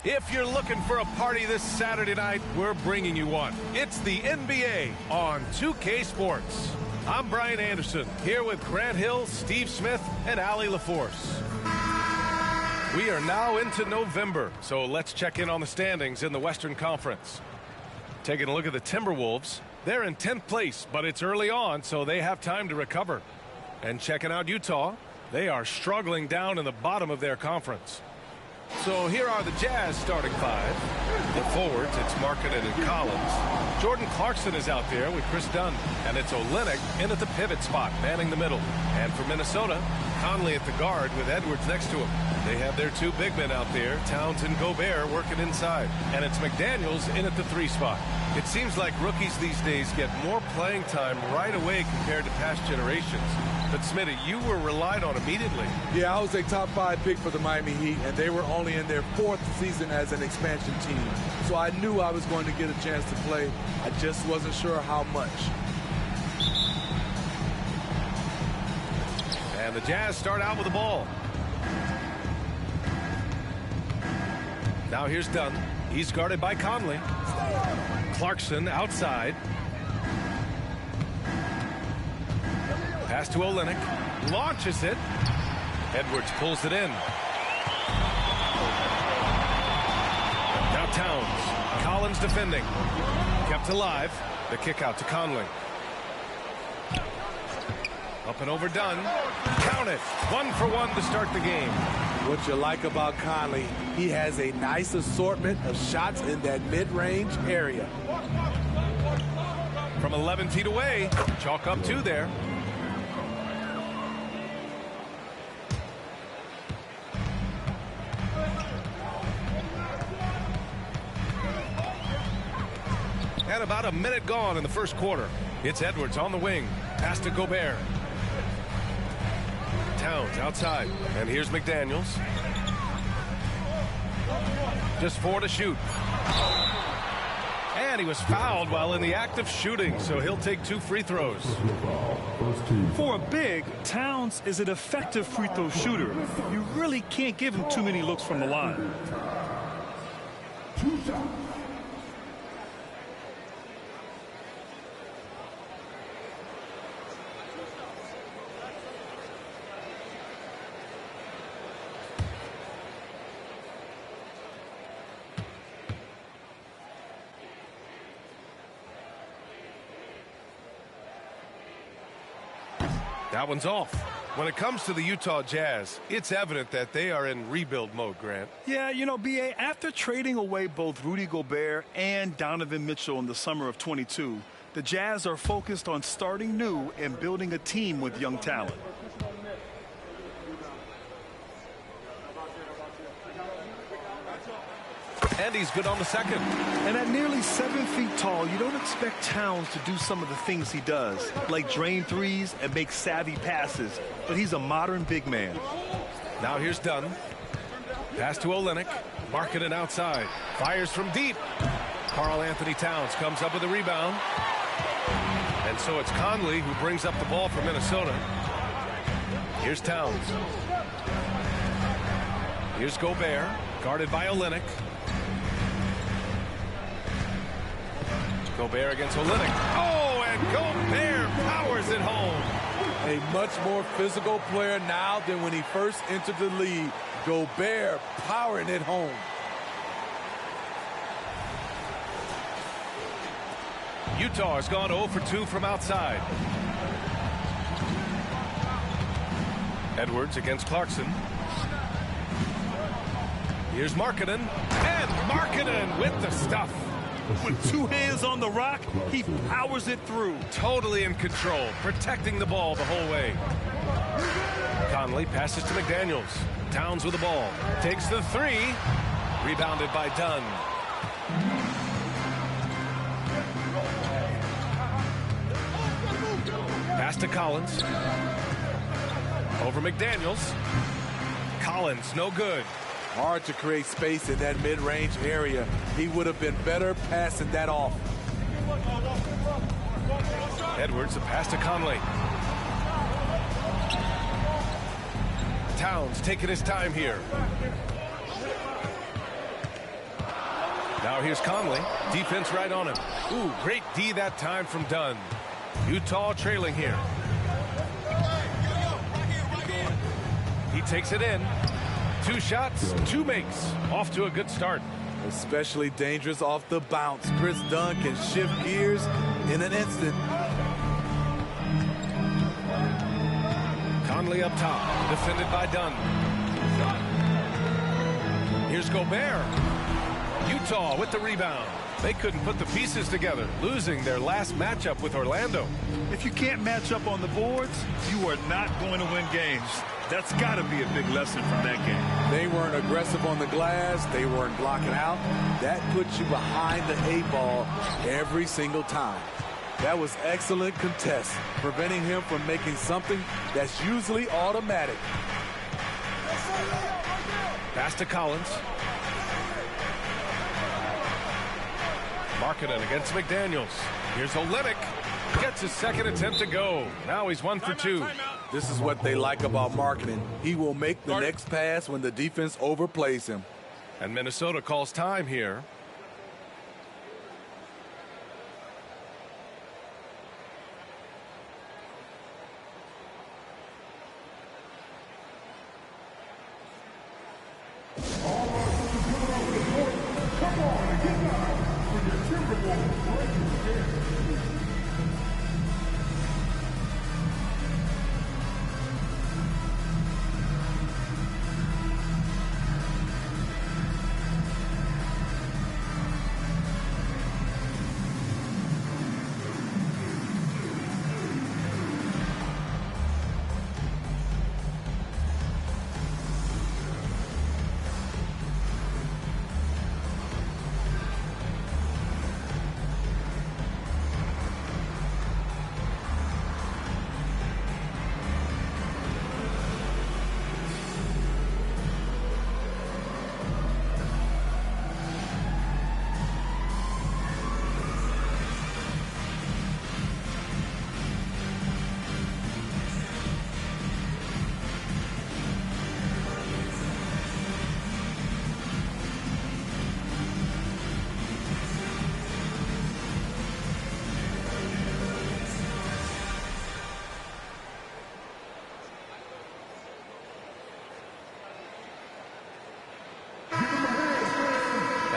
If you're looking for a party this Saturday night, we're bringing you one. It's the NBA on 2K Sports. I'm Brian Anderson, here with Grant Hill, Steve Smith, and Allie LaForce. We are now into November, so let's check in on the standings in the Western Conference. Taking a look at the Timberwolves, they're in 10th place, but it's early on, so they have time to recover. And checking out Utah, they are struggling down in the bottom of their conference. So here are the Jazz starting five. The forwards, it's Markkanen and Collins. Jordan Clarkson is out there with Chris Dunn. And it's Olynyk in at the pivot spot, manning the middle. And for Minnesota, Conley at the guard with Edwards next to him. They have their two big men out there, Towns and Gobert, working inside. And it's McDaniels in at the 3 spot. It seems like rookies these days get more playing time right away compared to past generations. But, Smitty, you were relied on immediately. Yeah, I was a top 5 pick for the Miami Heat, and they were only in their 4th season as an expansion team. So I knew I was going to get a chance to play. I just wasn't sure how much. And the Jazz start out with the ball. Now here's Dunn. He's guarded by Conley. Clarkson outside. Pass to Olynyk. Launches it. Edwards pulls it in. Now Towns. Collins defending. Kept alive. The kick out to Conley. Up and over Dunn. Count it. 1 for 1 to start the game. What you like about Conley, he has a nice assortment of shots in that mid-range area. From 11 feet away. Chalk up 2 there. And about a minute gone in the first quarter. It's Edwards on the wing. Pass to Gobert. Towns outside. And here's McDaniels. Just 4 to shoot. And he was fouled while in the act of shooting, so he'll take 2 free throws. For a big, Towns is an effective free throw shooter. You really can't give him too many looks from the line. That one's off. When it comes to the Utah Jazz, it's evident that they are in rebuild mode, Grant. Yeah, you know, B.A., after trading away both Rudy Gobert and Donovan Mitchell in the summer of 22, the Jazz are focused on starting new and building a team with young talent. And he's good on the second. And at nearly 7 feet tall, you don't expect Towns to do some of the things he does, like drain threes and make savvy passes. But he's a modern big man. Now here's Dunn. Pass to Olynyk. Markkanen outside. Fires from deep. Karl Anthony Towns comes up with a rebound. And so it's Conley who brings up the ball for Minnesota. Here's Towns. Here's Gobert, guarded by Olynyk. Gobert against Olynyk. Oh, and Gobert powers it home. A much more physical player now than when he first entered the league. Gobert powering it home. Utah has gone 0 for 2 from outside. Edwards against Clarkson. Here's Markkanen. And Markkanen with the stuff. With 2 hands on the rock, he powers it through. Totally in control, protecting the ball the whole way. Conley passes to McDaniels. Towns with the ball. Takes the 3. Rebounded by Dunn. Pass to Collins. Over McDaniels. Collins, no good. Hard to create space in that mid-range area. He would have been better passing that off. Edwards, a pass to Conley. Towns taking his time here. Now here's Conley. Defense right on him. Ooh, great D that time from Dunn. Utah trailing here. He takes it in. 2 shots, 2 makes. Off to a good start. Especially dangerous off the bounce. Chris Dunn can shift gears in an instant. Conley up top, defended by Dunn. Here's Gobert. Utah with the rebound. They couldn't put the pieces together, losing their last matchup with Orlando. If you can't match up on the boards, you are not going to win games. That's got to be a big lesson from that game. They weren't aggressive on the glass. They weren't blocking out. That puts you behind the 8 ball every single time. That was excellent contest, preventing him from making something that's usually automatic. Pass to Collins. Markkanen against McDaniels. Here's Olynyk. Gets his second attempt to go. Now he's 1 for 2. This is what they like about Markkanen. He will make the next pass when the defense overplays him. And Minnesota calls time here.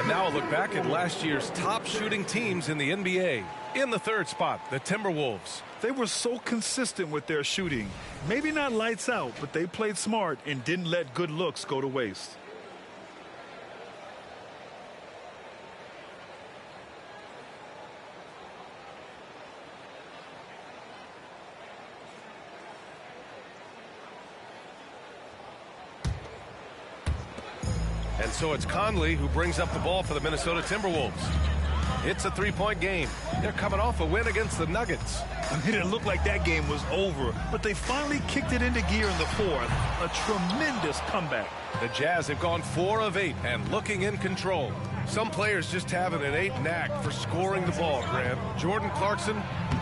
Now a look back at last year's top shooting teams in the NBA. In the 3rd spot, the Timberwolves. They were so consistent with their shooting. Maybe not lights out, but they played smart and didn't let good looks go to waste. And so it's Conley who brings up the ball for the Minnesota Timberwolves. It's a 3-point game. They're coming off a win against the Nuggets. It didn't look like that game was over, but they finally kicked it into gear in the 4th. A tremendous comeback. The Jazz have gone 4 of 8 and looking in control. Some players just have an innate knack for scoring the ball, Grant. Jordan Clarkson,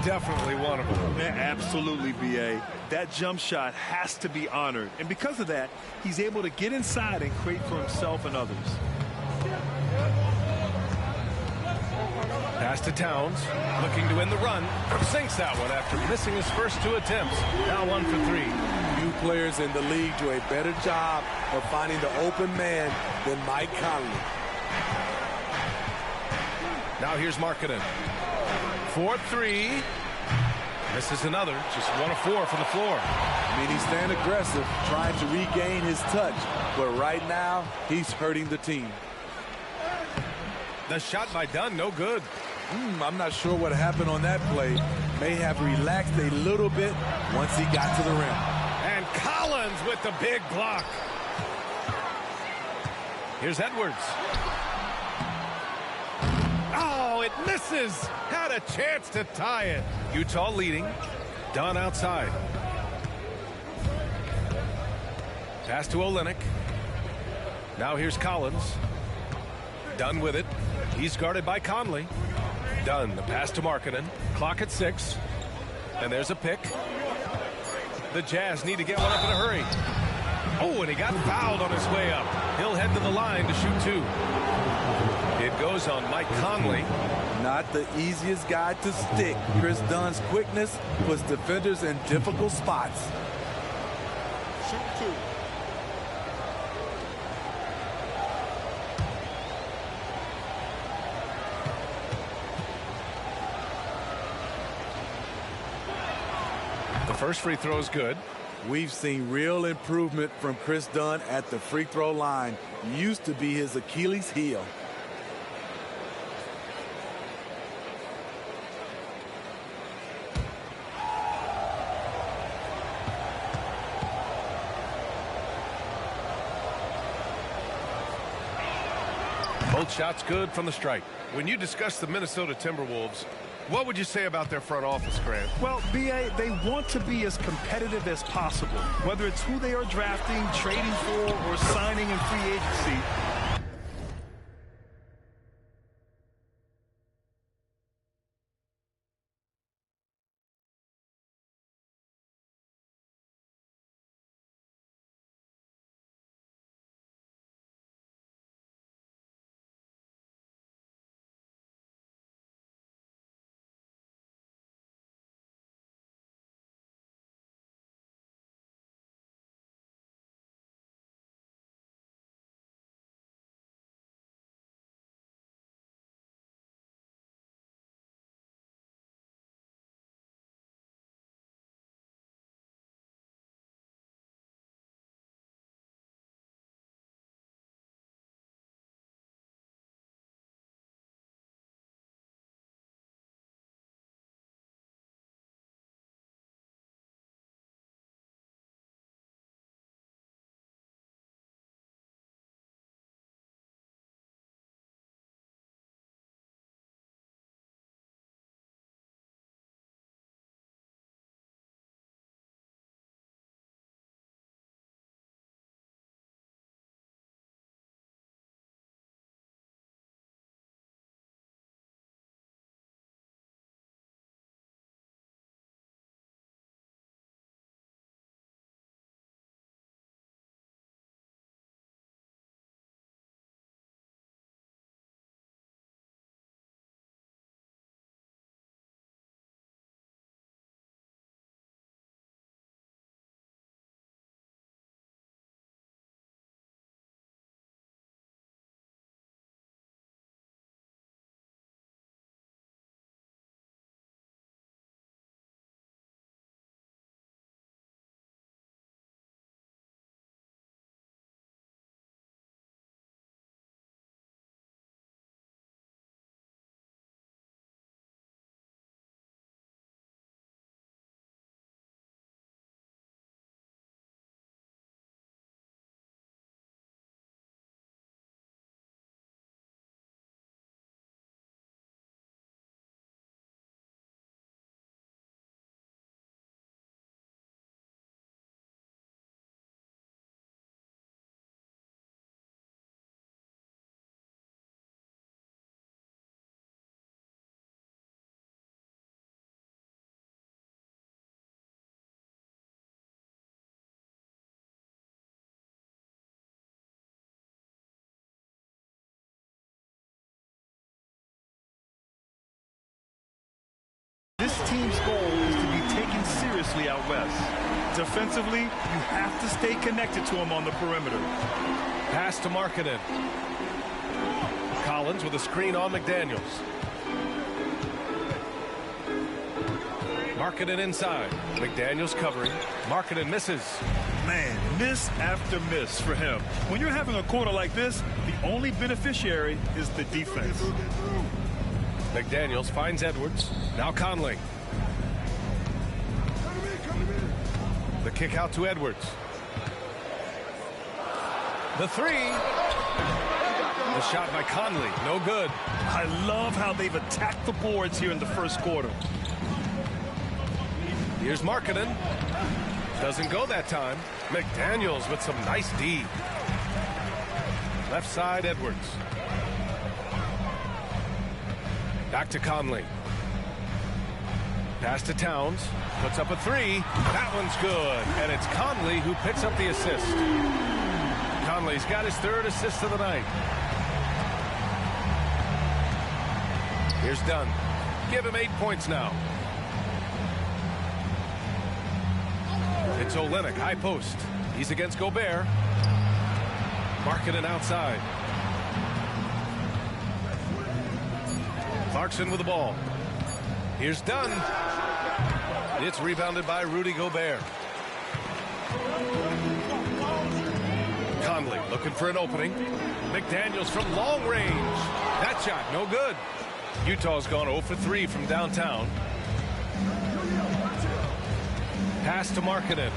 definitely one of them. Yeah, absolutely, B.A. That jump shot has to be honored. And because of that, he's able to get inside and create for himself and others. Pass to Towns, looking to win the run. Sinks that one after missing his first 2 attempts. Now 1 for 3. Few players in the league do a better job of finding the open man than Mike Conley. Now here's Markkanen. 4-3. Misses another. Just 1 of 4 from the floor. I mean, he's staying aggressive, trying to regain his touch. But right now, he's hurting the team. The shot by Dunn, no good. I'm not sure what happened on that play. May have relaxed a little bit once he got to the rim. And Collins with the big block. Here's Edwards. Oh, it misses. Had a chance to tie it. Utah leading. Dunn outside. Pass to Olynyk. Now here's Collins. Dunn with it. He's guarded by Conley. Dunn, the pass to Markkanen. Clock at 6. And there's a pick. The Jazz need to get one up in a hurry. Oh, and he got fouled on his way up. He'll head to the line to shoot 2. It goes on Mike Conley. Not the easiest guy to stick. Chris Dunn's quickness puts defenders in difficult spots. Shoot 2. The first free throw is good. We've seen real improvement from Chris Dunn at the free throw line. Used to be his Achilles heel. Both shots good from the stripe. When you discuss the Minnesota Timberwolves, what would you say about their front office, Grant? Well, B.A., they want to be as competitive as possible, whether it's who they are drafting, trading for, or signing in free agency. This team's goal is to be taken seriously out west. Defensively, you have to stay connected to him on the perimeter. Pass to Markkanen. Collins with a screen on McDaniels. Markkanen inside. McDaniels covering. Markkanen misses. Man, miss after miss for him. When you're having a quarter like this, the only beneficiary is the defense. McDaniels finds Edwards. Now Conley. The kick out to Edwards. The three. The shot by Conley. No good. I love how they've attacked the boards here in the first quarter. Here's Markkanen. Doesn't go that time. McDaniels with some nice D. Left side, Edwards. Back to Conley. Pass to Towns. Puts up a three. That one's good. And it's Conley who picks up the assist. Conley's got his third assist of the night. Here's Dunn. Give him 8 points now. It's Olynyk, high post. He's against Gobert. Markkanen outside. Clarkson with the ball. Here's Dunn. It's rebounded by Rudy Gobert. Conley looking for an opening. McDaniels from long range. That shot no good. Utah's gone 0 for 3 from downtown. Pass to Markkanen.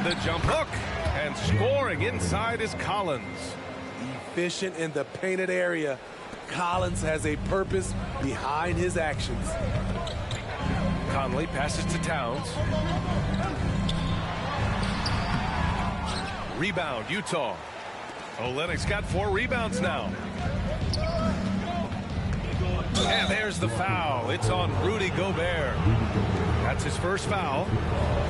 The jump hook. And scoring inside is Collins. Efficient in the painted area. Collins has a purpose behind his actions. Conley passes to Towns. Rebound, Utah. Olynyk's got 4 rebounds now. And there's the foul. It's on Rudy Gobert. That's his first foul.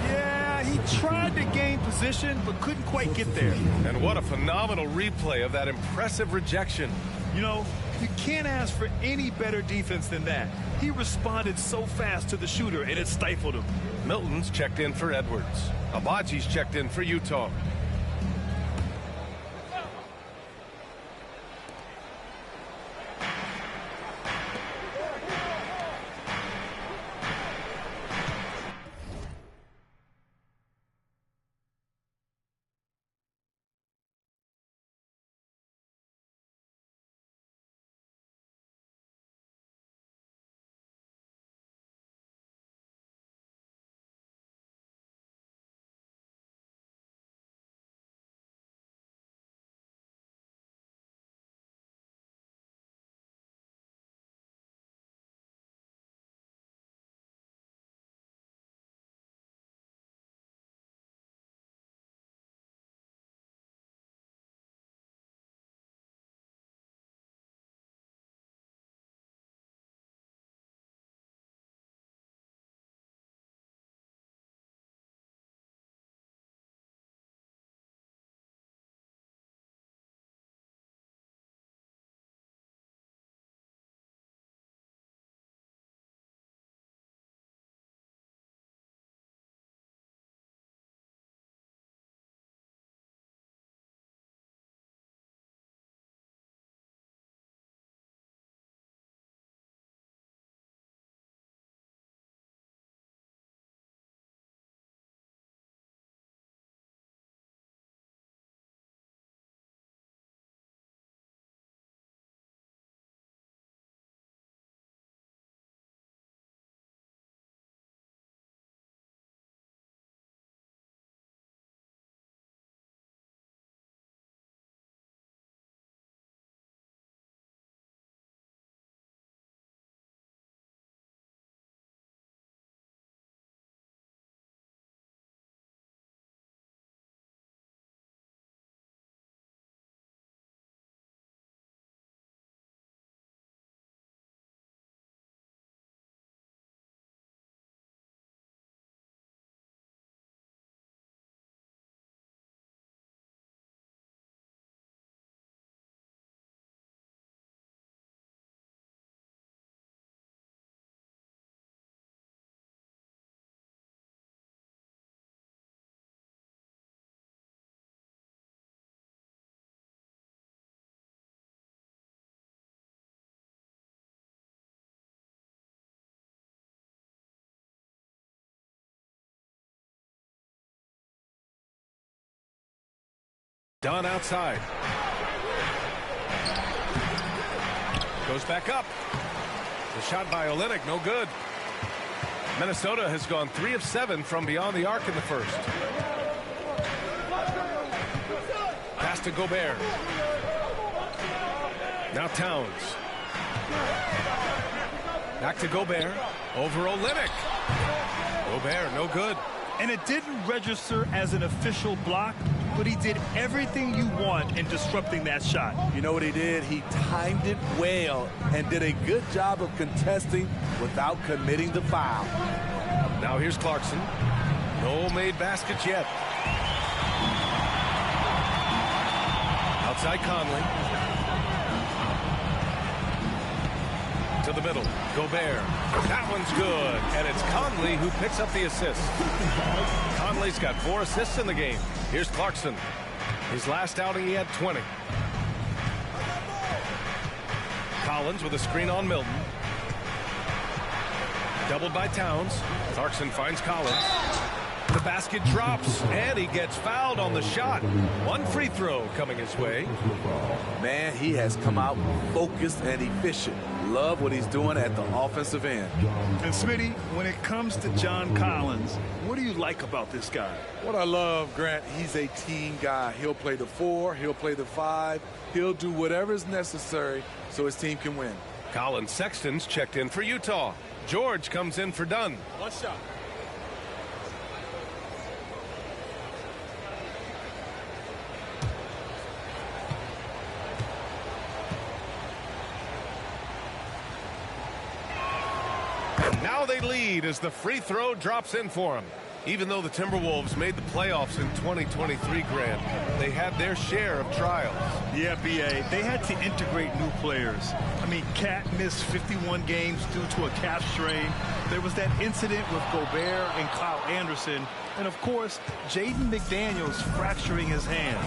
Yeah, he tried to gain position, but couldn't quite get there. And what a phenomenal replay of that impressive rejection. You know, you can't ask for any better defense than that. He responded so fast to the shooter, and it stifled him. Milton's checked in for Edwards. Abaji's checked in for Utah. Dunn outside. Goes back up. The shot by Olynyk, no good. Minnesota has gone 3 of 7 from beyond the arc in the first. Pass to Gobert. Now Towns. Back to Gobert. Over Olynyk. Gobert, no good. And it didn't register as an official block, but he did everything you want in disrupting that shot. You know what he did? He timed it well and did a good job of contesting without committing the foul. Now here's Clarkson. No made baskets yet. Outside Conley. To the middle. Gobert. That one's good. And it's Conley who picks up the assist. Conley's got 4 assists in the game. Here's Clarkson. His last outing, he had 20. Collins with a screen on Milton. Doubled by Towns. Clarkson finds Collins. The basket drops, and he gets fouled on the shot. 1 free throw coming his way. Man, he has come out focused and efficient. Love what he's doing at the offensive end. And Smitty, when it comes to John Collins, what do you like about this guy? What I love, Grant, he's a team guy. He'll play the 4, he'll play the 5. He'll do whatever is necessary so his team can win. Colin Sexton's checked in for Utah. George comes in for Dunn. 1 shot. Now they lead as the free throw drops in for them. Even though the Timberwolves made the playoffs in 2023, Grant, they had their share of trials. Yeah, B.A., they had to integrate new players. I mean, Cat missed 51 games due to a calf strain. There was that incident with Gobert and Kyle Anderson. And, of course, Jaden McDaniels fracturing his hand.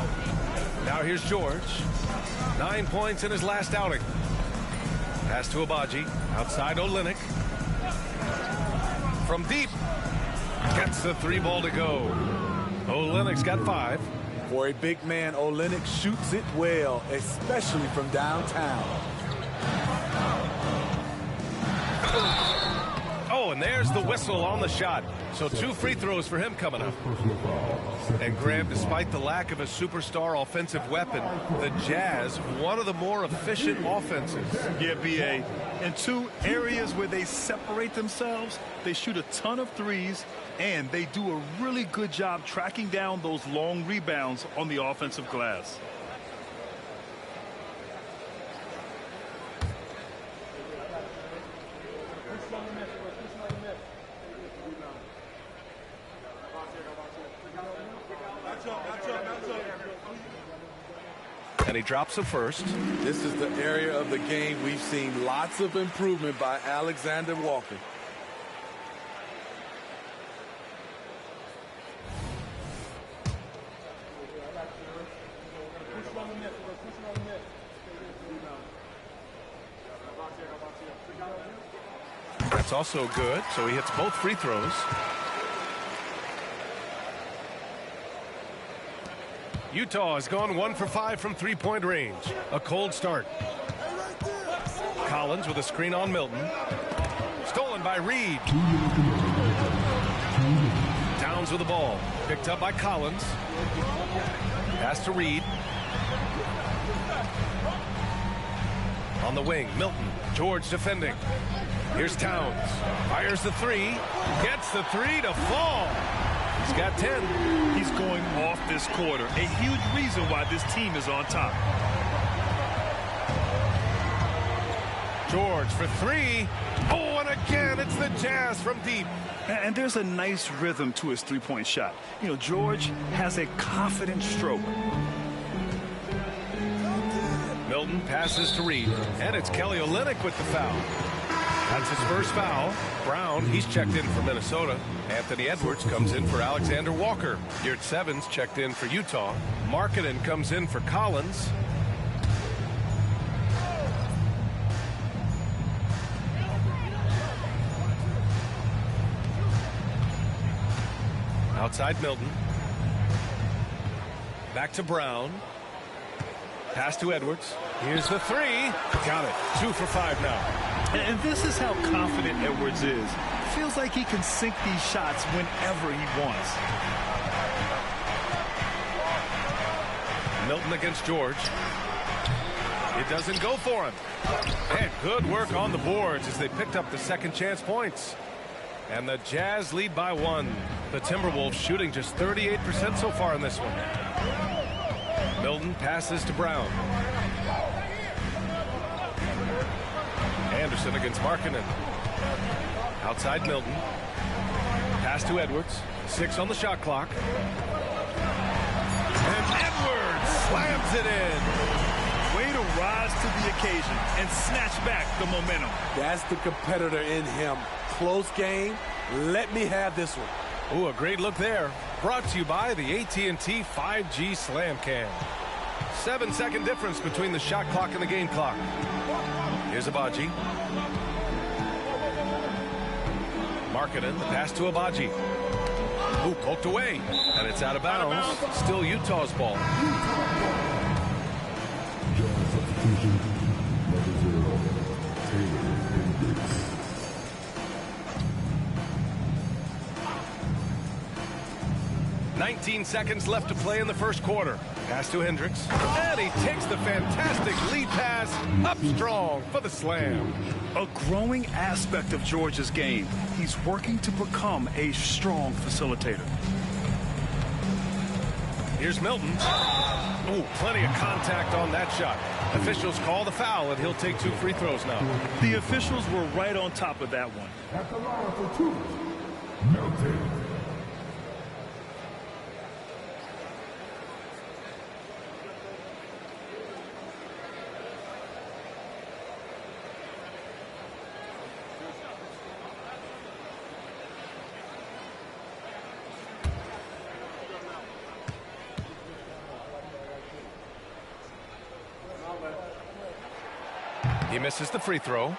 Now here's George. 9 points in his last outing. Pass to Abaji. Outside Olynyk. From deep. Gets the 3 ball to go. Olynyk's got 5. For a big man, Olynyk shoots it well, especially from downtown. Oh, and there's the whistle on the shot. So 2 free throws for him coming up. And Graham, despite the lack of a superstar offensive weapon, the Jazz, one of the more efficient offenses. Yeah, B.A. In 2 areas where they separate themselves, they shoot a ton of threes, and they do a really good job tracking down those long rebounds on the offensive glass. And he drops the first. This is the area of the game we've seen lots of improvement by Alexander Walker. That's also good, so he hits both free throws. Utah has gone 1 for 5 from 3-point range. A cold start. Collins with a screen on Milton. Stolen by Reed. Towns with the ball. Picked up by Collins. Pass to Reed. On the wing, Milton. George defending. Here's Towns. Fires the 3. Gets the 3 to fall. He's got 10. He's going off this quarter. A huge reason why this team is on top. George for 3. Oh, and again, it's the Jazz from deep. And there's a nice rhythm to his three-point shot. You know, George has a confident stroke. Milton passes to Reed. And it's Kelly Olynyk with the foul. That's his first foul. Brown, he's checked in for Minnesota. Anthony Edwards comes in for Alexander Walker. Geert Sevens checked in for Utah. Markkanen comes in for Collins. Outside Milton. Back to Brown. Pass to Edwards. Here's the 3. Got it. 2 for 5 now. And this is how confident Edwards is. Feels like he can sink these shots whenever he wants. Milton against George. It doesn't go for him. And good work on the boards as they picked up the second chance points. And the Jazz lead by 1. The Timberwolves shooting just 38% so far in this one. Milton passes to Brown. Anderson against Markkanen. Outside Milton. Pass to Edwards. 6 on the shot clock. And Edwards slams it in. Way to rise to the occasion and snatch back the momentum. That's the competitor in him. Close game. Let me have this one. Ooh, a great look there. Brought to you by the AT&T 5G Slam Cam. 7-second difference between the shot clock and the game clock. Here's Abaji. Markkanen, the pass to Abaji. Ooh, poked away. And it's out of bounds. Still Utah's ball. Substitution, number 0, Taylor. 19 seconds left to play in the first quarter. Pass to Hendricks. And he takes the fantastic lead pass up strong for the slam. A growing aspect of George's game. He's working to become a strong facilitator. Here's Milton. Ooh, plenty of contact on that shot. Officials call the foul, and he'll take 2 free throws now. The officials were right on top of that one. At the line for 2, Milton. He misses the free throw.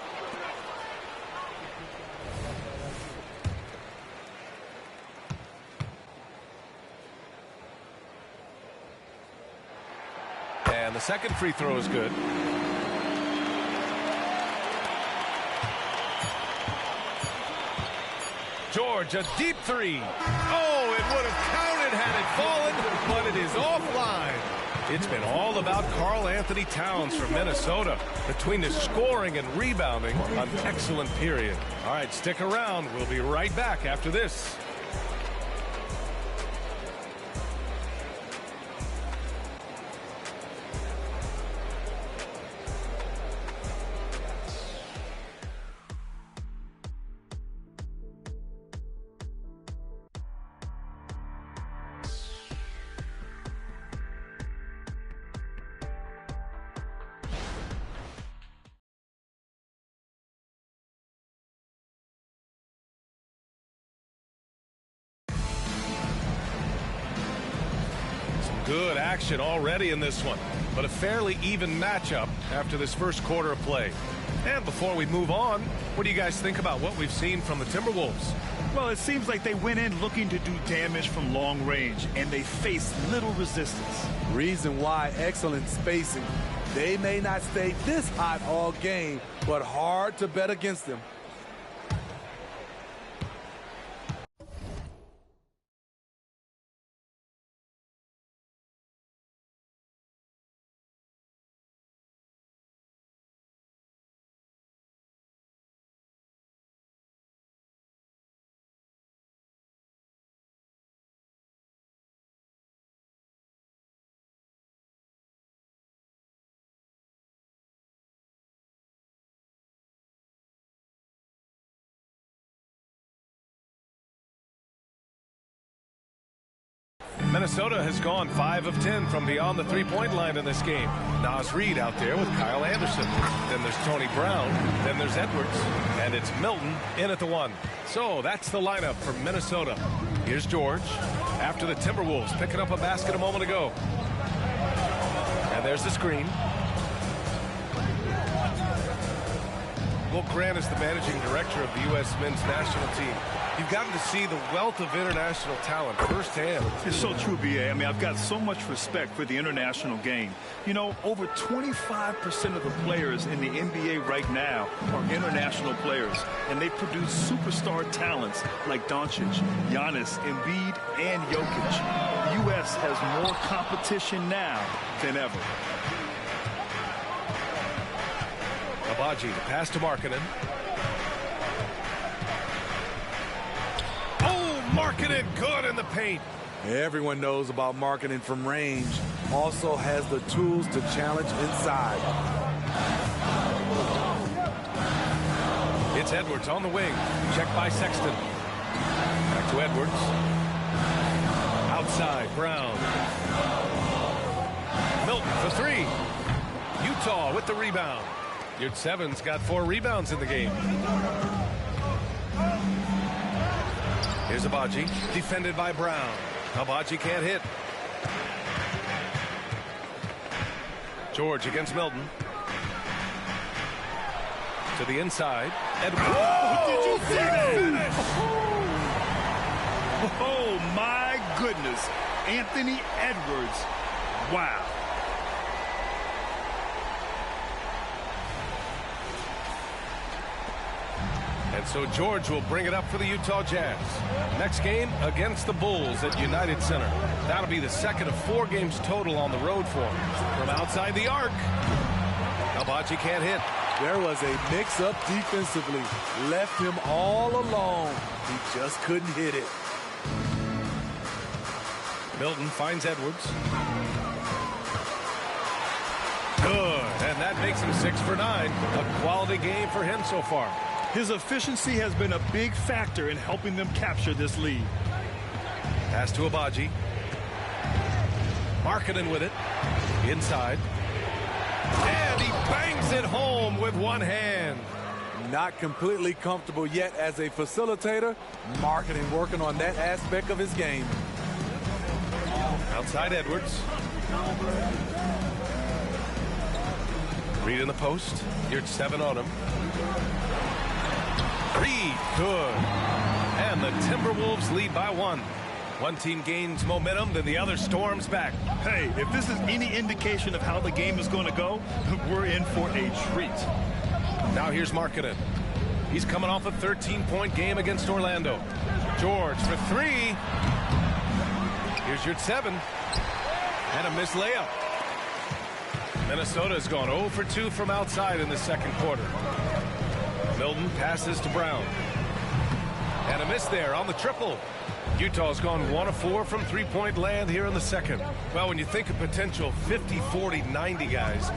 And the second free throw is good. George, a deep 3. Oh, it would have counted had it fallen, but it is offline. It's been all about Karl Anthony Towns from Minnesota. Between his scoring and rebounding, an excellent period. All right, stick around. We'll be right back after this. Good action already in this one, but a fairly even matchup after this first quarter of play. And before we move on, what do you guys think about what we've seen from the Timberwolves? Well, it seems like they went in looking to do damage from long range, and they faced little resistance. Reason why, excellent spacing. They may not stay this hot all game, but hard to bet against them. Minnesota has gone 5 of 10 from beyond the three-point line in this game. Naz Reid out there with Kyle Anderson. Then there's Tony Brown. Then there's Edwards. And it's Milton in at the 1. So that's the lineup for Minnesota. Here's George after the Timberwolves picking up a basket a moment ago. And there's the screen. Well, Grant is the managing director of the U.S. men's national team. You've gotten to see the wealth of international talent firsthand. It's so true, B.A. I mean, I've got so much respect for the international game. You know, over 25% of the players in the NBA right now are international players, and they produce superstar talents like Doncic, Giannis, Embiid, and Jokic. The U.S. has more competition now than ever. Abaji, the pass to Markkanen. Oh, Markkanen good in the paint. Everyone knows about Markkanen from range. Also has the tools to challenge inside. It's Edwards on the wing. Checked by Sexton. Back to Edwards. Outside, Brown. Milton for for three. Utah with the rebound. Yurtseven's got 4 rebounds in the game. Here's Abaji, defended by Brown. Abaji can't hit. George against Milton. To the inside. Edwards. Oh, did you see that? Oh, my goodness. Anthony Edwards. Wow. And so George will bring it up for the Utah Jazz. Next game against the Bulls at United Center. That'll be the second of 4 games total on the road for him. From outside the arc. Abaji can't hit. There was a mix-up defensively. Left him all alone. He just couldn't hit it. Milton finds Edwards. Good. And that makes him 6 for 9. A quality game for him so far. His efficiency has been a big factor in helping them capture this lead. Pass to Abaji. Markkanen with it. Inside. And he bangs it home with one hand. Not completely comfortable yet as a facilitator. Markkanen working on that aspect of his game. Outside Edwards. Reed in the post. Yurtseven on him. Reed, good. And the Timberwolves lead by 1. One team gains momentum, then the other storms back. Hey, if this is any indication of how the game is going to go, we're in for a treat. Now here's Markkanen. He's coming off a 13-point game against Orlando. George for 3. Here's Yurtseven. And a missed layup. Minnesota's gone 0 for 2 from outside in the second quarter. Milton passes to Brown. And a miss there on the triple. Utah's gone 1 of 4 from 3-point land here in the second. Well, when you think of potential 50, 40, 90 guys,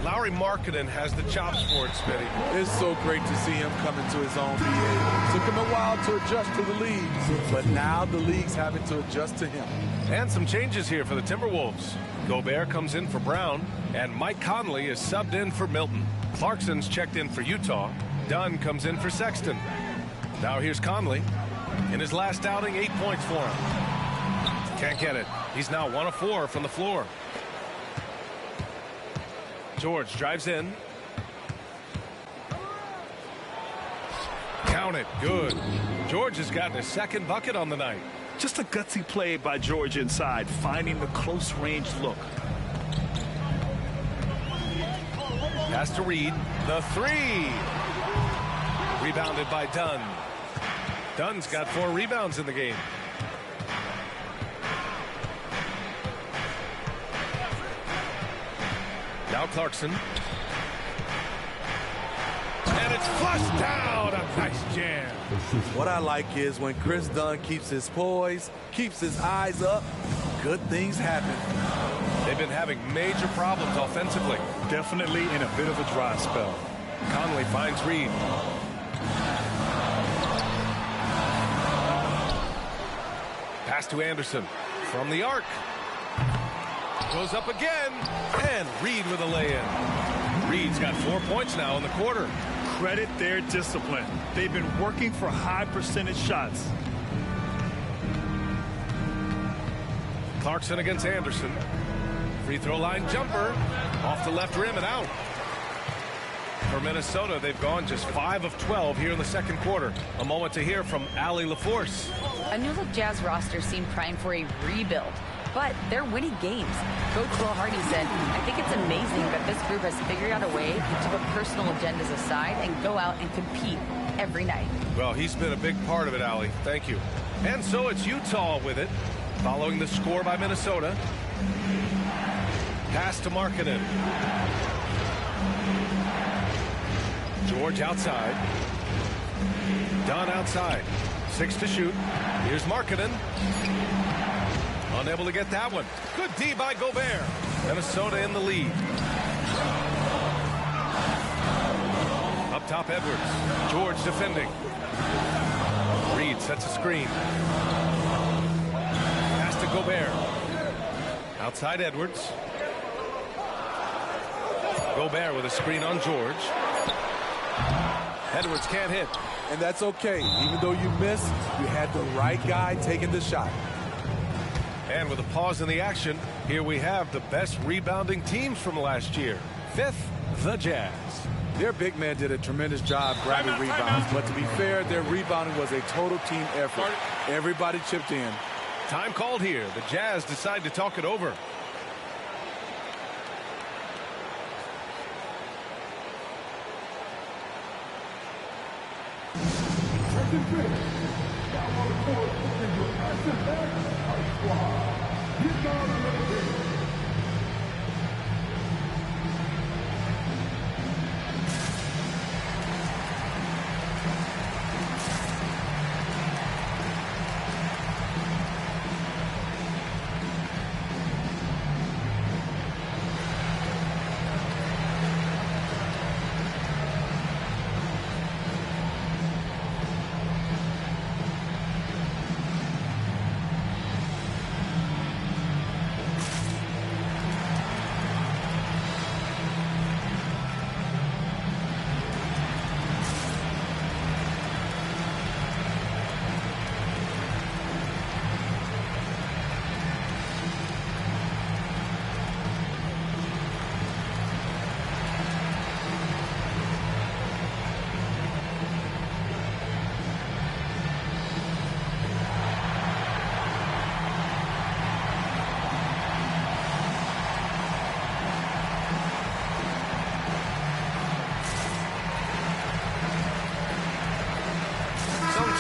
Lauri Markkanen has the chops for it, Smitty. It's so great to see him come into his own NBA. Took him a while to adjust to the league, but now the league's having to adjust to him. And some changes here for the Timberwolves. Gobert comes in for Brown, and Mike Conley is subbed in for Milton. Clarkson's checked in for Utah. Dunn comes in for Sexton. Now here's Conley. In his last outing, 8 points for him. Can't get it. He's now 1 of 4 from the floor. George drives in. Count it. Good. George has gotten his second bucket on the night. Just a gutsy play by George inside, finding the close range look. Pass to Reed. The 3. Rebounded by Dunn. Dunn's got 4 rebounds in the game. Now Clarkson. And it's flushed down. A nice jam. What I like is when Chris Dunn keeps his poise, keeps his eyes up, good things happen. They've been having major problems offensively. Definitely in a bit of a dry spell. Conley finds Reed. Pass to Anderson from the arc. Goes up again. And Reed with a lay-in. Reed's got 4 points now in the quarter. Credit their discipline. They've been working for high percentage shots. Clarkson against Anderson. Free throw line jumper. Off the left rim and out. For Minnesota, they've gone just 5 of 12 here in the second quarter. A moment to hear from Allie LaForce. A new look Jazz roster seemed primed for a rebuild, but they're winning games. Coach Will Hardy said, I think it's amazing that this group has figured out a way to put personal agendas aside and go out and compete every night. Well, he's been a big part of it, Allie. Thank you. And so it's Utah with it, following the score by Minnesota. Pass to Markkanen. George outside. Dunn outside. 6 to shoot. Here's Markkanen. Unable to get that one. Good D by Gobert. Minnesota in the lead. Up top, Edwards. George defending. Reed sets a screen. Pass to Gobert. Outside Edwards. Gobert with a screen on George. Edwards can't hit. And that's okay. Even though you missed, you had the right guy taking the shot. And with a pause in the action, here we have the best rebounding teams from last year. Fifth, the Jazz. Their big man did a tremendous job grabbing rebounds, but to be fair, their rebounding was a total team effort. Everybody chipped in. Time called here. The Jazz decide to talk it over.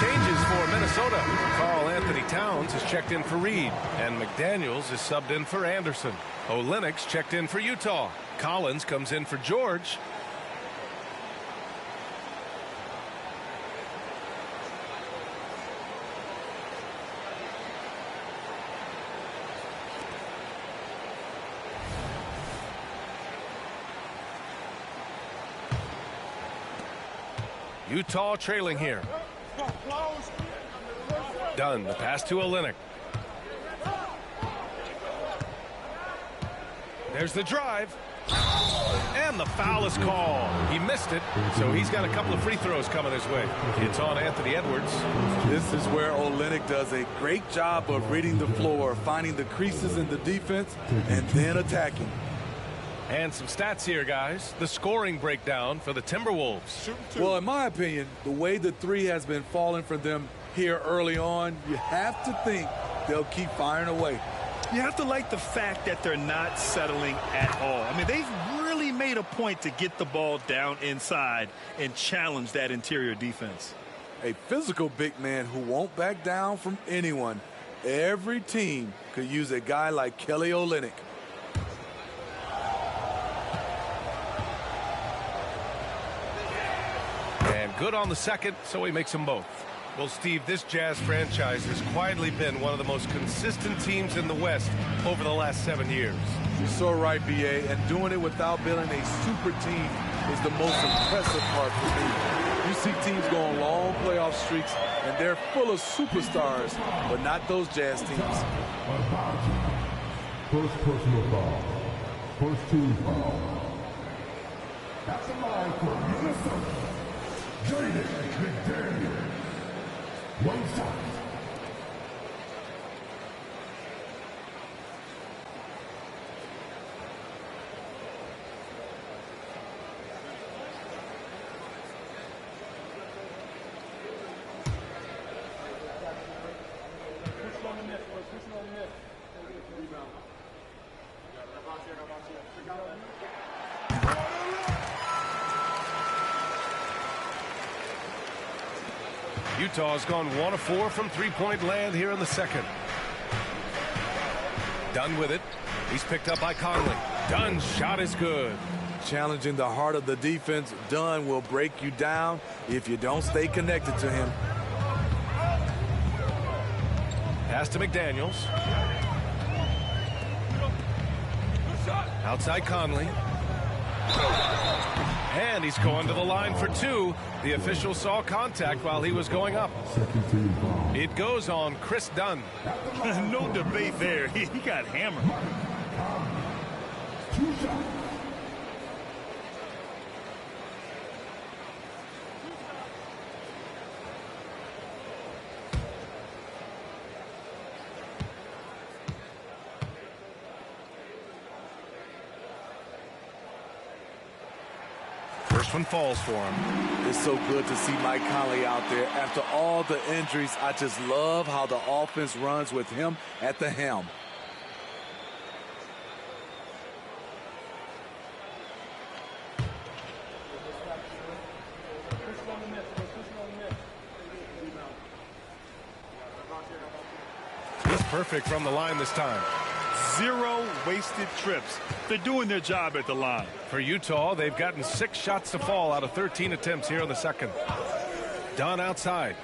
Changes for Minnesota. Karl Anthony Towns is checked in for Reed, and McDaniels is subbed in for Anderson. Olenek's checked in for Utah. Collins comes in for George. Utah trailing here. Dunn, the pass to Olynyk. There's the drive. And the foul is called. He missed it, so he's got a couple of free throws coming his way. It's on Anthony Edwards. This is where Olynyk does a great job of reading the floor, finding the creases in the defense, and then attacking. And some stats here, guys. The scoring breakdown for the Timberwolves. Well, in my opinion, the way the three has been falling for them here early on, you have to think they'll keep firing away. You have to like the fact that they're not settling at all. I mean, they've really made a point to get the ball down inside and challenge that interior defense. A physical big man who won't back down from anyone. Every team could use a guy like Kelly Olynyk. And good on the second, so he makes them both. Well, Steve, this Jazz franchise has quietly been one of the most consistent teams in the West over the last 7 years. You're so right, B.A., and doing it without building a super team is the most impressive part for me. You see teams go on long playoff streaks, and they're full of superstars, but not those Jazz teams. First personal foul. First team foul. That's a line for Minnesota. Jaden McDaniel. One shot. Utah's gone 1 of 4 from three-point land here in the second. Dunn with it. He's picked up by Conley. Dunn's shot is good. Challenging the heart of the defense, Dunn will break you down if you don't stay connected to him. Pass to McDaniels. Outside Conley. And he's going to the line for 2. The official saw contact while he was going up. It goes on Chris Dunn. No debate there. He got hammered. First one falls for him. It's so good to see Mike Conley out there. After all the injuries, I just love how the offense runs with him at the helm. He's perfect from the line this time. 0 wasted trips. They're doing their job at the line. For Utah, they've gotten 6 shots to fall out of 13 attempts here in the second. Dunn outside.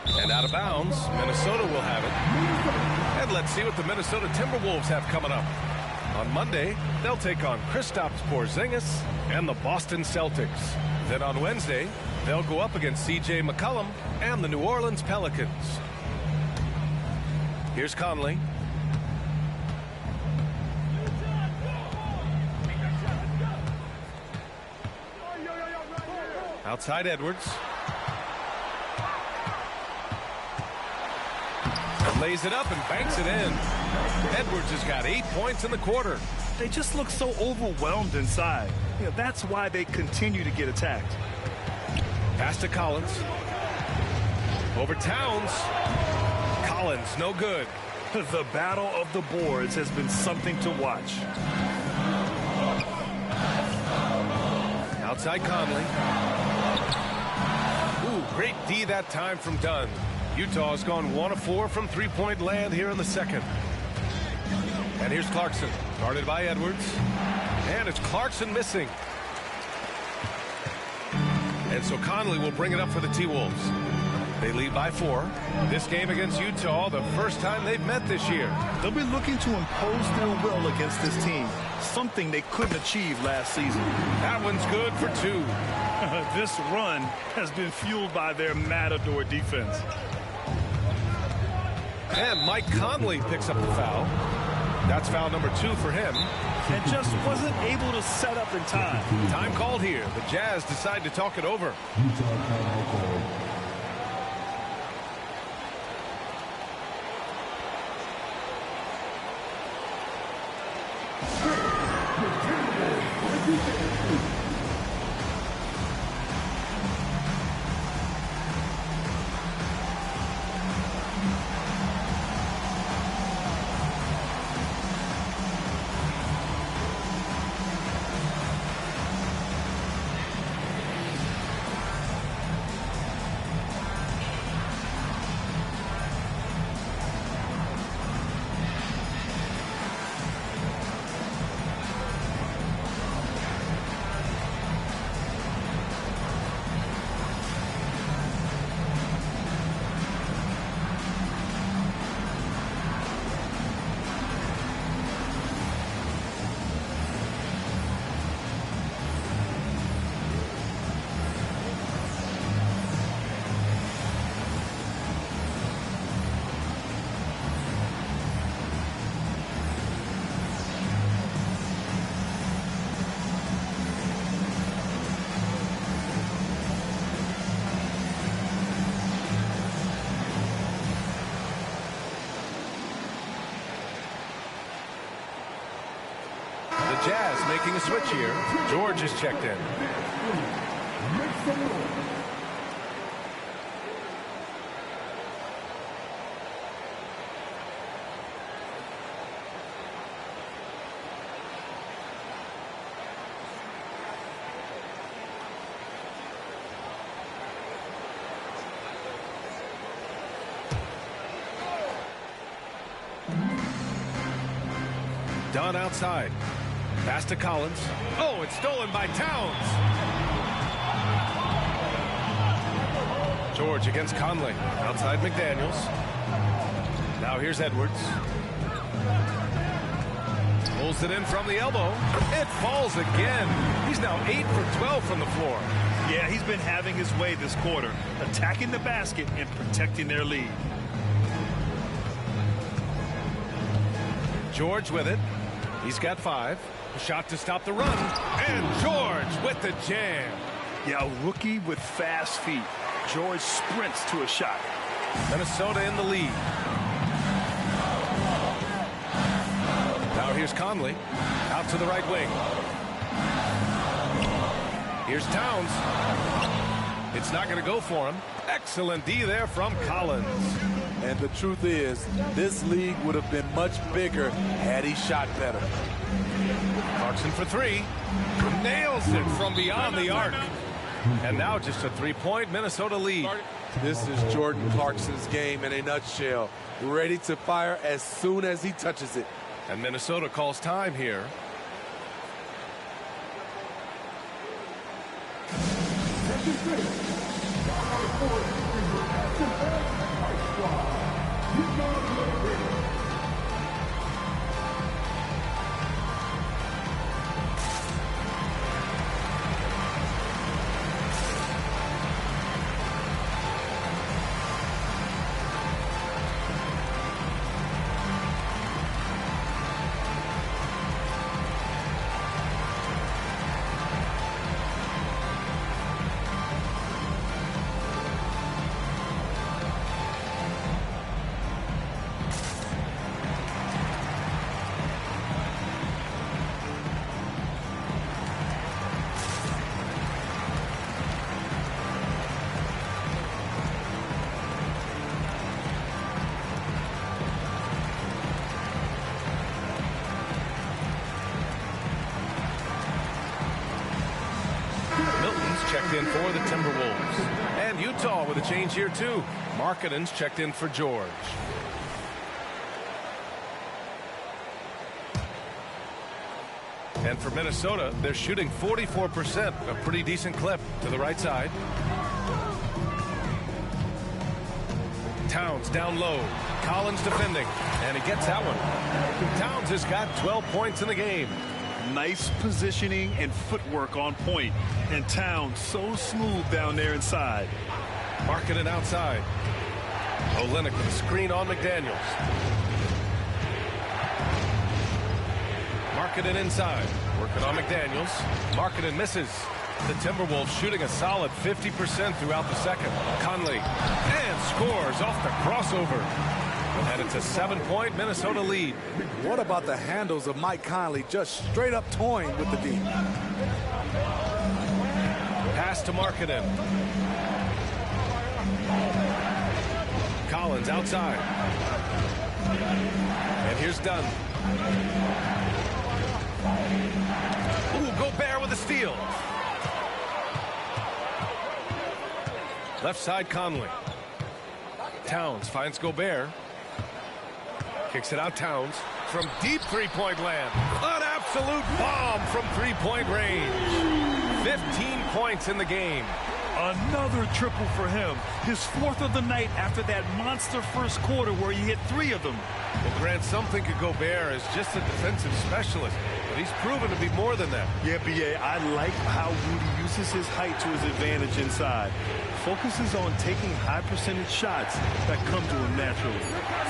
And out of bounds, Minnesota will have it. And let's see what the Minnesota Timberwolves have coming up. On Monday, they'll take on Kristaps Porzingis and the Boston Celtics. Then on Wednesday, they'll go up against C.J. McCollum and the New Orleans Pelicans. Here's Conley. Outside Edwards. Lays it up and banks it in. Edwards has got 8 points in the quarter. They just look so overwhelmed inside. You know, that's why they continue to get attacked. Pass to Collins. Over Towns. Collins, no good. The battle of the boards has been something to watch. Outside Conley. Ooh, great D that time from Dunn. Utah's gone 1 of 4 from three-point land here in the second. And here's Clarkson, guarded by Edwards. And it's Clarkson missing. And so Conley will bring it up for the T-Wolves. They lead by 4. This game against Utah, the first time they've met this year. They'll be looking to impose their will against this team, something they couldn't achieve last season. That one's good for 2. This run has been fueled by their Matador defense. And Mike Conley picks up the foul. That's foul number 2 for him. And just wasn't able to set up in time. Time called here. The Jazz decide to talk it over. Jazz making a switch here. George is checked in. Dunn outside. Pass to Collins. Oh, it's stolen by Towns. George against Conley. Outside McDaniels. Now here's Edwards. Pulls it in from the elbow. It falls again. He's now 8 for 12 from the floor. Yeah, he's been having his way this quarter, attacking the basket and protecting their lead. George with it. He's got 5. A shot to stop the run. And George with the jam. Yeah, a rookie with fast feet. George sprints to a shot. Minnesota in the lead. Now here's Conley. Out to the right wing. Here's Towns. It's not going to go for him. Excellent D there from Collins. And the truth is, this league would have been much bigger had he shot better. Clarkson for three. Nails it from beyond the arc. And now just a three-point Minnesota lead. This is Jordan Clarkson's game in a nutshell. Ready to fire as soon as he touches it. And Minnesota calls time here. Checked in for the Timberwolves. And Utah with a change here too. Markkanen's checked in for George. And for Minnesota, they're shooting 44%, a pretty decent clip to the right side. Towns down low. Collins defending, and he gets that one. Towns has got 12 points in the game. Nice positioning and footwork on point. And Towns so smooth down there inside. Markkanen outside. Olynyk with a screen on McDaniels. Markkanen inside. Working on McDaniels. Markkanen misses. The Timberwolves shooting a solid 50% throughout the second. Conley. And scores off the crossover. And it's a 7-point Minnesota lead. What about the handles of Mike Conley just straight up toying with the D? Pass to Markkanen. Collins outside. And here's Dunn. Ooh, Gobert with a steal. Left side Conley. Towns finds Gobert. Kicks it out Towns from deep three-point land. An absolute bomb from three-point range. 15 points in the game. Another triple for him. His fourth of the night after that monster first quarter where he hit 3 of them. Well, Grant, some think of Gobert as just a defensive specialist, but he's proven to be more than that. Yeah, B.A., I like how Rudy uses his height to his advantage inside. Focuses on taking high percentage shots that come to him naturally.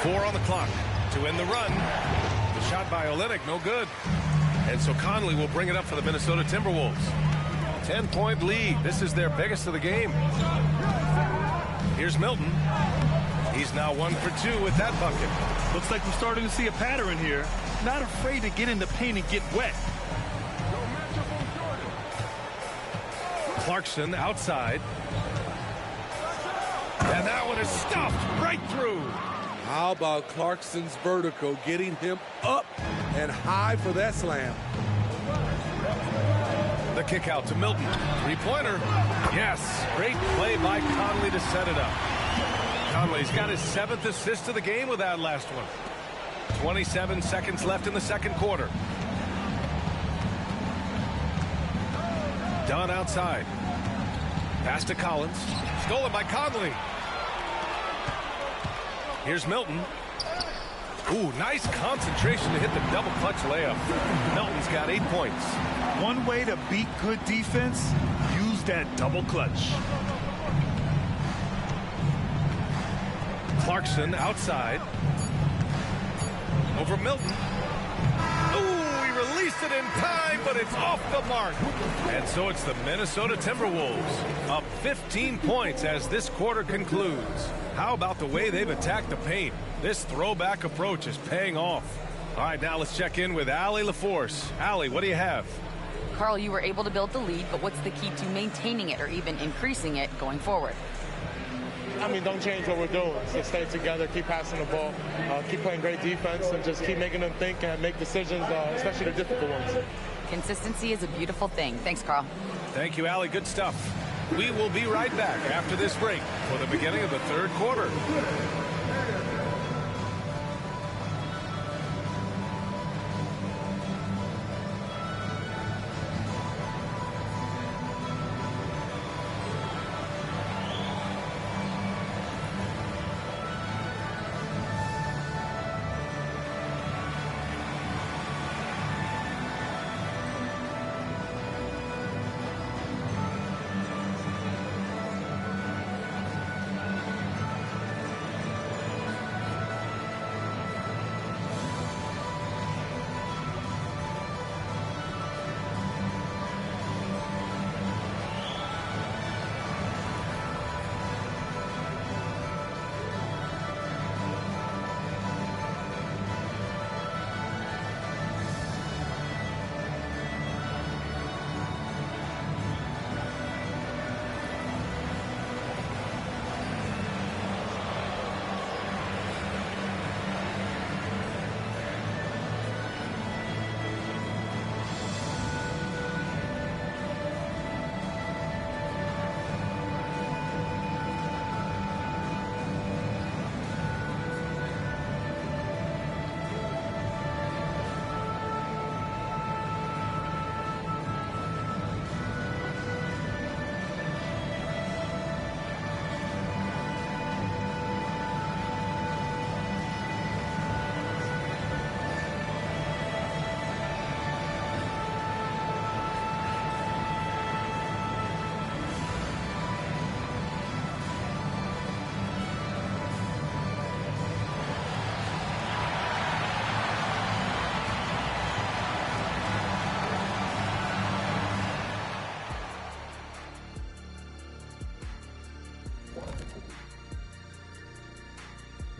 4 on the clock to end the run. The shot by Olynyk, no good. And so Conley will bring it up for the Minnesota Timberwolves. 10-point lead. This is their biggest of the game. Here's Milton. He's now 1 for 2 with that bucket. Looks like we're starting to see a pattern here. Not afraid to get in the paint and get wet. Clarkson outside. And that one is stuffed right through. How about Clarkson's vertical getting him up and high for that slam? The kick out to Milton. Three-pointer. Yes. Great play by Conley to set it up. Conley's got his 7th assist of the game with that last one. 27 seconds left in the second quarter. Dunn outside. Pass to Collins. Stolen by Conley. Here's Milton. Ooh, nice concentration to hit the double clutch layup. Milton's got 8 points. One way to beat good defense, use that double clutch. Clarkson outside. Over Milton. Ooh, he released it in time, but it's off the mark. And so it's the Minnesota Timberwolves up 15 points as this quarter concludes. How about the way they've attacked the paint? This throwback approach is paying off. All right, now let's check in with Allie LaForce. Allie, what do you have? Carl, you were able to build the lead, but what's the key to maintaining it or even increasing it going forward? I mean, don't change what we're doing. Just stay together, keep passing the ball, keep playing great defense, and just keep making them think and make decisions, especially the difficult ones. Consistency is a beautiful thing. Thanks, Carl. Thank you, Allie. Good stuff. We will be right back after this break for the beginning of the third quarter.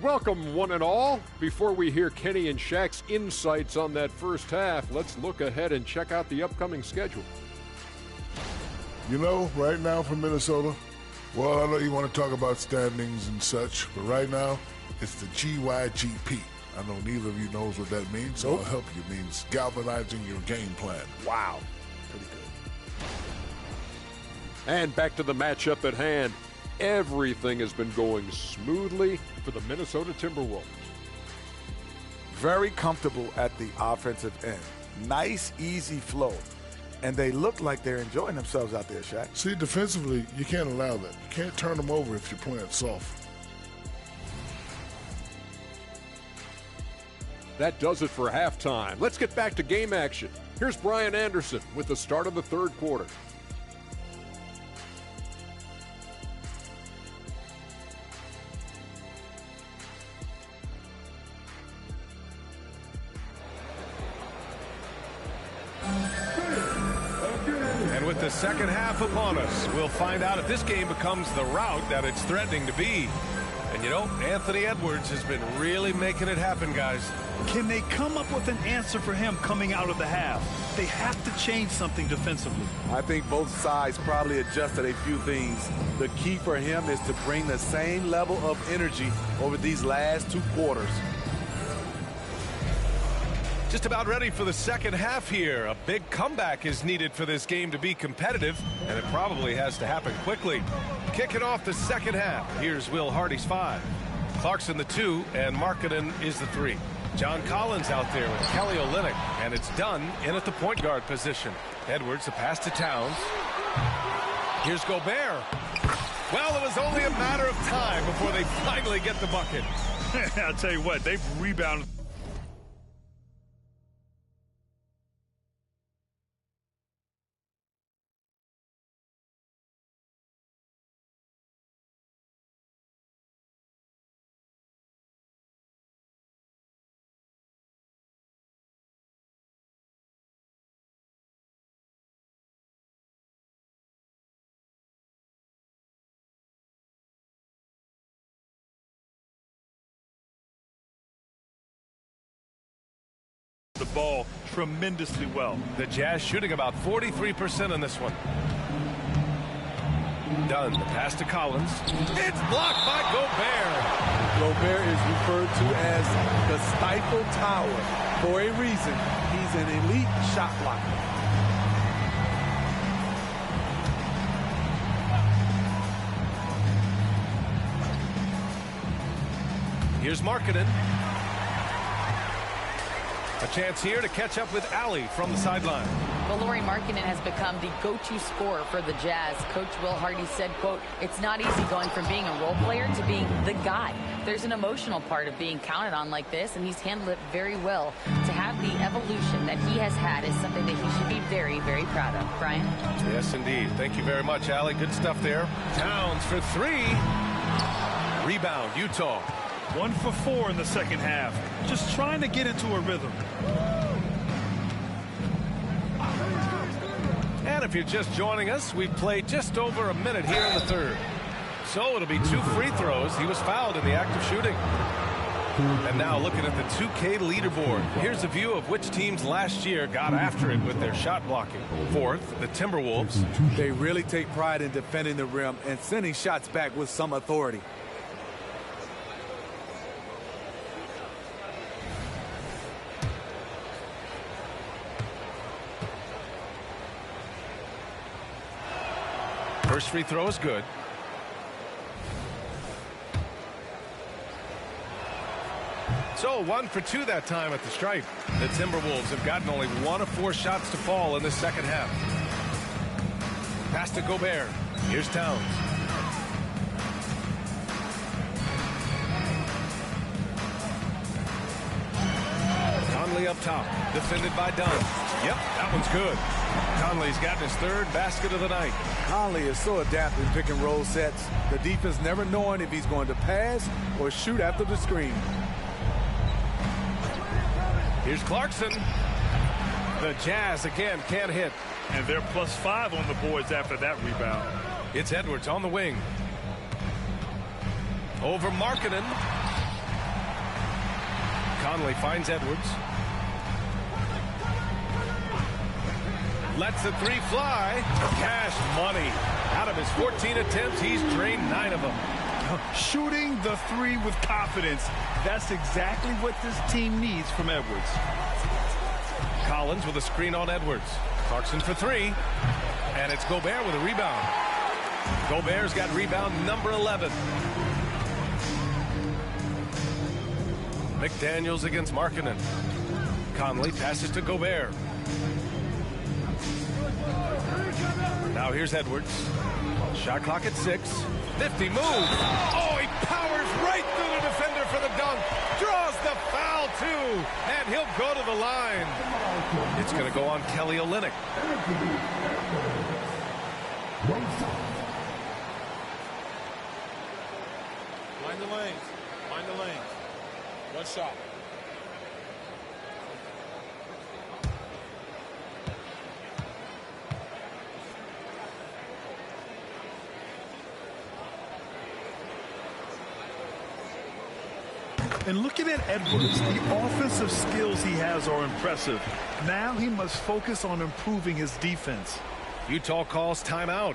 Welcome, one and all. Before we hear Kenny and Shaq's insights on that first half, let's look ahead and check out the upcoming schedule. You know, right now for Minnesota, well, I know you want to talk about standings and such, but right now, it's the GYGP. I know neither of you knows what that means, so I'll help you. It means galvanizing your game plan. Wow. Pretty good. And back to the matchup at hand. Everything has been going smoothly for the Minnesota Timberwolves. Very comfortable at the offensive end. Nice, easy flow. And they look like they're enjoying themselves out there, Shaq. See, defensively, you can't allow that. You can't turn them over if you're playing soft. That does it for halftime. Let's get back to game action. Here's Brian Anderson with the start of the third quarter. And with the second half upon us, we'll find out if this game becomes the rout that it's threatening to be. And you know, Anthony Edwards has been really making it happen, guys. Can they come up with an answer for him coming out of the half? They have to change something defensively. I think both sides probably adjusted a few things. The key for him is to bring the same level of energy over these last two quarters. Just about ready for the second half here. A big comeback is needed for this game to be competitive, and it probably has to happen quickly. Kicking off the second half, here's Will Hardy's 5. Clarkson the 2, and Markkanen is the 3. John Collins out there with Kelly Olynyk, and it's done in at the point guard position. Edwards, the pass to Towns. Here's Gobert. Well, it was only a matter of time before they finally get the bucket. I'll tell you what, they've rebounded. the ball tremendously well. The Jazz shooting about 43% in this one. Dunn, the pass to Collins. It's blocked by Gobert. Gobert is referred to as the Stifle Tower for a reason. He's an elite shot blocker. Here's Markkanen. A chance here to catch up with Allie from the sideline. Well, Lauri Markkanen has become the go-to scorer for the Jazz. Coach Will Hardy said, quote, "It's not easy going from being a role player to being the guy. There's an emotional part of being counted on like this, and he's handled it very well. To have the evolution that he has had is something that he should be very, very proud of." Brian? Yes, indeed. Thank you very much, Allie. Good stuff there. Towns for three. Rebound, Utah. 1 for 4 in the second half. Just trying to get into a rhythm. And if you're just joining us, we've played just over a minute here in the third. So it'll be 2 free throws. He was fouled in the act of shooting. And now looking at the 2K leaderboard. Here's a view of which teams last year got after it with their shot blocking. Fourth, the Timberwolves. They really take pride in defending the rim and sending shots back with some authority. First free throw is good. So 1 for 2 that time at the stripe. The Timberwolves have gotten only 1 of 4 shots to fall in the second half. Pass to Gobert. Here's Towns. Conley up top. Defended by Dunn. Yep, that one's good. Conley's gotten his 3rd basket of the night. Conley is so adept in pick and roll sets. The defense never knowing if he's going to pass or shoot after the screen. Here's Clarkson. The Jazz again can't hit. And they're +5 on the boards after that rebound. It's Edwards on the wing. Over Markkanen. Conley finds Edwards. Lets the 3 fly. Cash money. Out of his 14 attempts, he's drained 9 of them. Shooting the 3 with confidence. That's exactly what this team needs from Edwards. Collins with a screen on Edwards. Clarkson for 3. And it's Gobert with a rebound. Gobert's got rebound number 11. McDaniels against Markkanen. Conley passes to Gobert. Now here's Edwards. Shot clock at 6. 50 move. Oh, he powers right through the defender for the dunk. Draws the foul, too. And he'll go to the line. It's going to go on Kelly Olynyk. Mind the lanes. Mind the lanes. One shot. And looking at Edwards, the offensive skills he has are impressive. Now he must focus on improving his defense. Utah calls timeout.